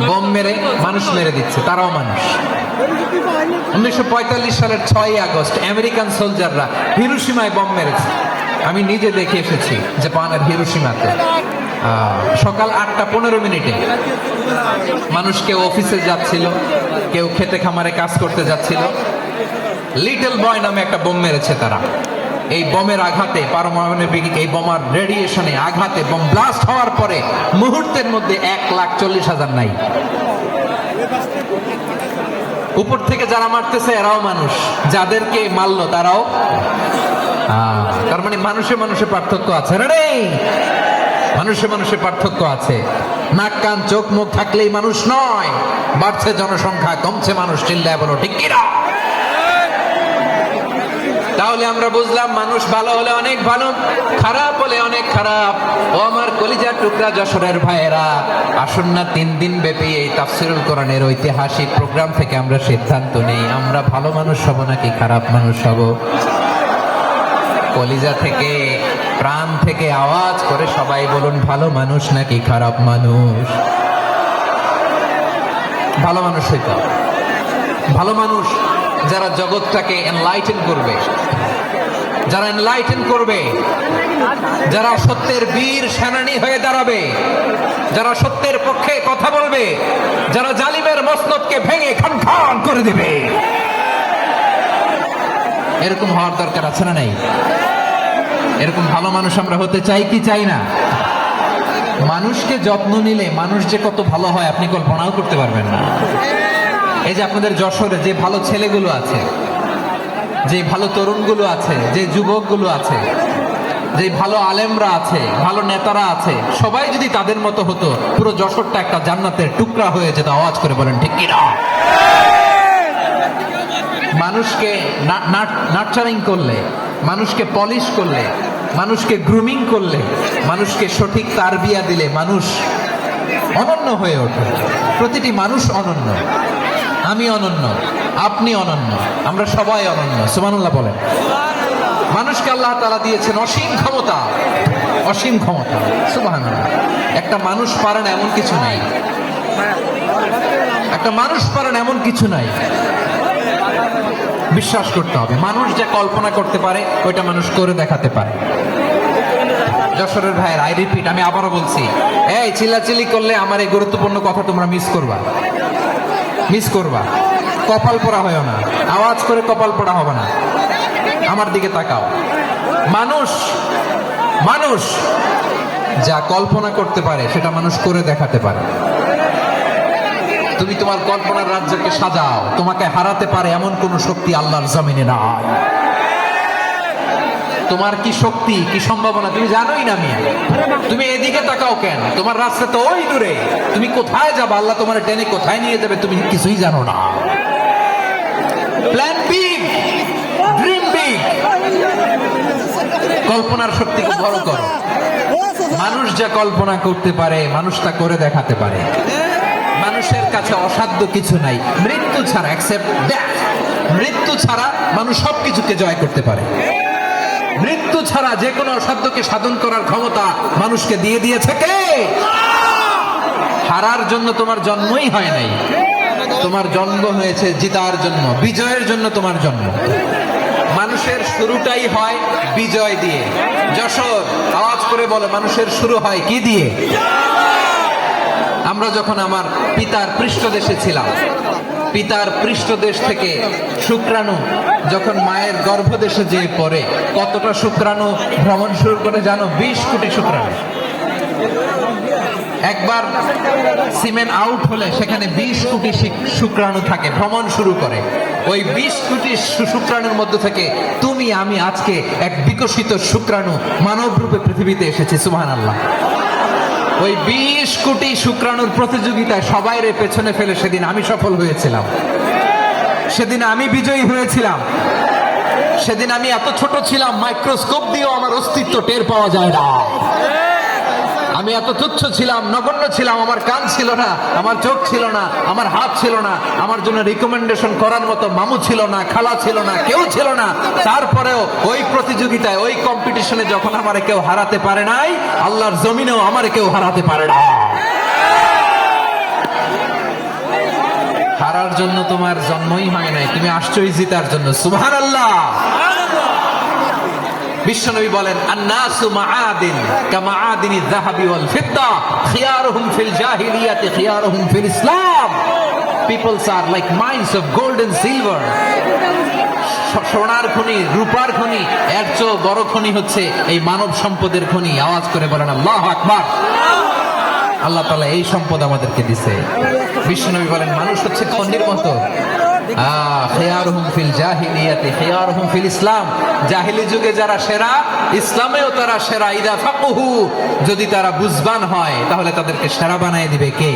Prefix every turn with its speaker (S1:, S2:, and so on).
S1: Bomb মেরে মানুষ মেরে দিচ্ছে, তারাও মানুষ। 1945 সালের 6ই আগস্ট আমেরিকান সোলজাররা হিরোশিমায় বোম মেরেছে। আমি নিজে দেখে এসেছি জাপানের হিরোশিমাতে। সকাল 8:15 মানুষ কেউ অফিসে যাচ্ছিল, কেউ খেতে খামারে কাজ করতে যাচ্ছিল। লিটল বয় নামে একটা বোম মেরেছে তারা। এই বোমের আঘাতে, পারমাণবিক এই বোমার রেডিয়েশনে আঘাতে বোম ব্লাস্ট হওয়ার পরে মুহূর্তের মধ্যে 1,40,000 নাই। উপর থেকে যারা মারতেছে এরাও মানুষ, যাদেরকে মারলো তারাও। তার মানে মানুষে মানুষে পার্থক্য আছে রে, মানুষে মানুষে পার্থক্য আছে। নাক কান চোখ মুখ থাকলেই মানুষ নয়। বাড়ছে জনসংখ্যা, কমছে মানুষ, চিল্লায় বলো ঠিক কিনা? তাহলে আমরা বুঝলাম মানুষ ভালো হলে অনেক ভালো, খারাপ হলে অনেক খারাপ। ও আমার কলিজার টুকরা যশোরের ভাইয়েরা, আসুন না 3 দিন ব্যাপী এই তাফসীরুল কোরআনের ঐতিহাসিক প্রোগ্রাম থেকে আমরা সিদ্ধান্ত নেই, আমরা ভালো মানুষ হব নাকি খারাপ মানুষ হব। কলিজা থেকে, প্রাণ থেকে আওয়াজ করে সবাই বলুন, ভালো মানুষ নাকি খারাপ মানুষ? ভালো মানুষ হইতে হবে। ভালো মানুষ যারা জগৎটাকে এনলাইটেন করবে, যারা এনলাইটেন করবে, যারা সত্যের বীর সেনানী হয়ে দাঁড়াবে, যারা সত্যের পক্ষে কথা বলবে, যারা জালিমের মসনদকে ভেঙে খান খান করে দিবে, এরকম হওয়ার দরকার আছে না নাই? এরকম ভালো মানুষ আমরা হতে চাই কি চাই না? মানুষকে যত্ন নিলে মানুষ যে কত ভালো হয় আপনি কল্পনাও করতে পারবেন না। এই যে আপনাদের যশোরে যে ভালো ছেলেগুলো আছে, যে ভালো তরুণগুলো আছে, যে যুবকগুলো আছে, যে ভালো আলেমরা আছে, ভালো নেতারা আছে, সবাই যদি তাদের মতো হতো, পুরো যশোরটা একটা জান্নাতের টুকরা হয়ে যেত। আওয়াজ করে বলেন ঠিক কিনা? মানুষকে নার্চারিং করলে, মানুষকে পলিশ করলে, মানুষকে গ্রুমিং করলে, মানুষকে সঠিক তারবিয়া দিলে মানুষ অনন্য হয়ে ওঠে। প্রতিটি মানুষ অনন্য। আমি অনন্য, আপনি অনন্য, আমরা সবাই অনন্য। সুবহানাল্লাহ বলেন। মানুষকে আল্লাহ তাআলা দিয়েছেন অসীম ক্ষমতা, অসীম ক্ষমতা। সুবহানাল্লাহ। একটা মানুষ পারে না এমন কিছু নাই, একটা মানুষ পারে না এমন কিছু নাই। বিশ্বাস করতে হবে, মানুষ যা কল্পনা করতে পারে ওইটা মানুষ করে দেখাতে পারে। যশোরের ভাইয়ের, আই রিপিট, আমি আবারও বলছি, এই চিল্লাচিল্লি করলে আমার এই গুরুত্বপূর্ণ কথা তোমরা মিস করবা, মিস করবা। কপাল পোড়া হয় না, আওয়াজ করে কপাল পোড়া হবে না। আমার দিকে তাকাও। মানুষ, মানুষ যা কল্পনা করতে পারে সেটা মানুষ করে দেখাতে পারে। তুমি তোমার কল্পনার রাজ্যকে সাজাও, তোমাকে হারাতে পারে এমন কোন শক্তি আল্লাহর জমিনে নাই। তোমার কি শক্তি, কি সম্ভাবনা তুমি জানোই না। মিয়া তুমি এদিকে তাকাও কেন? তোমার রাস্তা তো ওই দূরে, তুমি কোথায় যাবে, আল্লাহ তোমার টেনে কোথায় নিয়ে যাবে তুমি কিছুই জানো না। প্ল্যান বিগ, ড্রিম বিগ, কল্পনার শক্তিকে বড় করো। মানুষ যা কল্পনা করতে পারে মানুষ তা করে দেখাতে পারে। মানুষের কাছে অসাধ্য কিছু নাই, মৃত্যু ছাড়া, এক্সেপ্ট ডেথ। মৃত্যু ছাড়া মানুষ সবকিছুকে জয় করতে পারে। মৃত্যু ছাড়া যে কোনো অসাধ্যকে সাধন করার ক্ষমতা মানুষকে দিয়ে দিয়েছে কে? হারার জন্য তোমার জন্মই হয় নাই, তোমার জন্ম হয়েছে জিতার জন্য, বিজয়ের জন্য তোমার জন্ম। মানুষের শুরুটাই হয় বিজয় দিয়ে। যশোর, আওয়াজ করে বলো, মানুষের শুরু হয় কি দিয়ে? আমরা যখন আমার পিতার পৃষ্ঠদেশে ছিলাম, পিতার পৃষ্ঠদেশ থেকে শুক্রাণু যখন মায়ের গর্ভদেশে যেয়ে পড়ে, কতটা শুক্রাণু ভ্রমণ শুরু করে জানো? 20 কোটি শুক্রাণু। একবার সিমেন্ট আউট হলে সেখানে 20 কোটি শুক্রাণু থাকে, ভ্রমণ শুরু করে। ওই 20 কোটি শুক্রাণুর মধ্য থেকে তুমি আমি আজকে এক বিকশিত শুক্রাণু মানব রূপে পৃথিবীতে এসেছি। সুবহানাল্লাহ। ওই 20 কোটি শুক্রাণুর প্রতিযোগিতায় সবাইরে পেছনে ফেলে সেদিন আমি সফল হয়েছিলাম, সেদিন আমি বিজয়ী হয়েছিলাম। সেদিন আমি এত ছোট ছিলাম, মাইক্রোস্কোপ দিয়েও আমার অস্তিত্ব টের পাওয়া যায় না। আমি এত তুচ্ছ ছিলাম, নগণ্য ছিলাম। আমার কান ছিল না, আমার চোখ ছিল না, আমার হাত ছিল না, আমার জন্য রিকমেন্ডেশন করার মতো মামু ছিল না, খালা ছিল না, কেউ ছিল না। তারপরেও ওই প্রতিযোগিতায়, ওই কম্পিটিশনে যখন আমারে কেউ হারাতে পারে নাই, আল্লাহর জমিনেও আমারে কেউ হারাতে পারে না। হারার জন্য তোমার জন্মই হয় নাই, তুমি আসছোই জিতার জন্য। সুবহানাল্লাহ। বিশ্বনবী বলেন, আন্নাসু মাআদিন কামাআদিনি যাহাবি ওয়াল ফিদ্দা খিয়ারুহুম ফিল জাহিলিয়াতি খিয়ারুহুম ফিল ইসলাম। Peoples are like mines of gold and silver. সোনার খনি, রূপার খনি, এর চেয়ে বড় খনি হচ্ছে এই মানব সম্পদের খনি। আওয়াজ করে বলেন আল্লাহু আকবার। আল্লাহ তাআলা এই সম্পদ আমাদেরকে দিয়েছে। বিশ্বনবী বলেন, মানুষ হচ্ছে খনির মতো। খিয়ারুহুম ফিল জাহিলিয়াতি খিয়ারুহুম ফিল ইসলাম। জাহিলি যুগে যারা সেরা, ইসলামেও তারা সেরা। ইদা ফাকহু, যদি তারা বুঝবান হয় তাহলে তাদেরকে সেরা বানায় দিবে কে?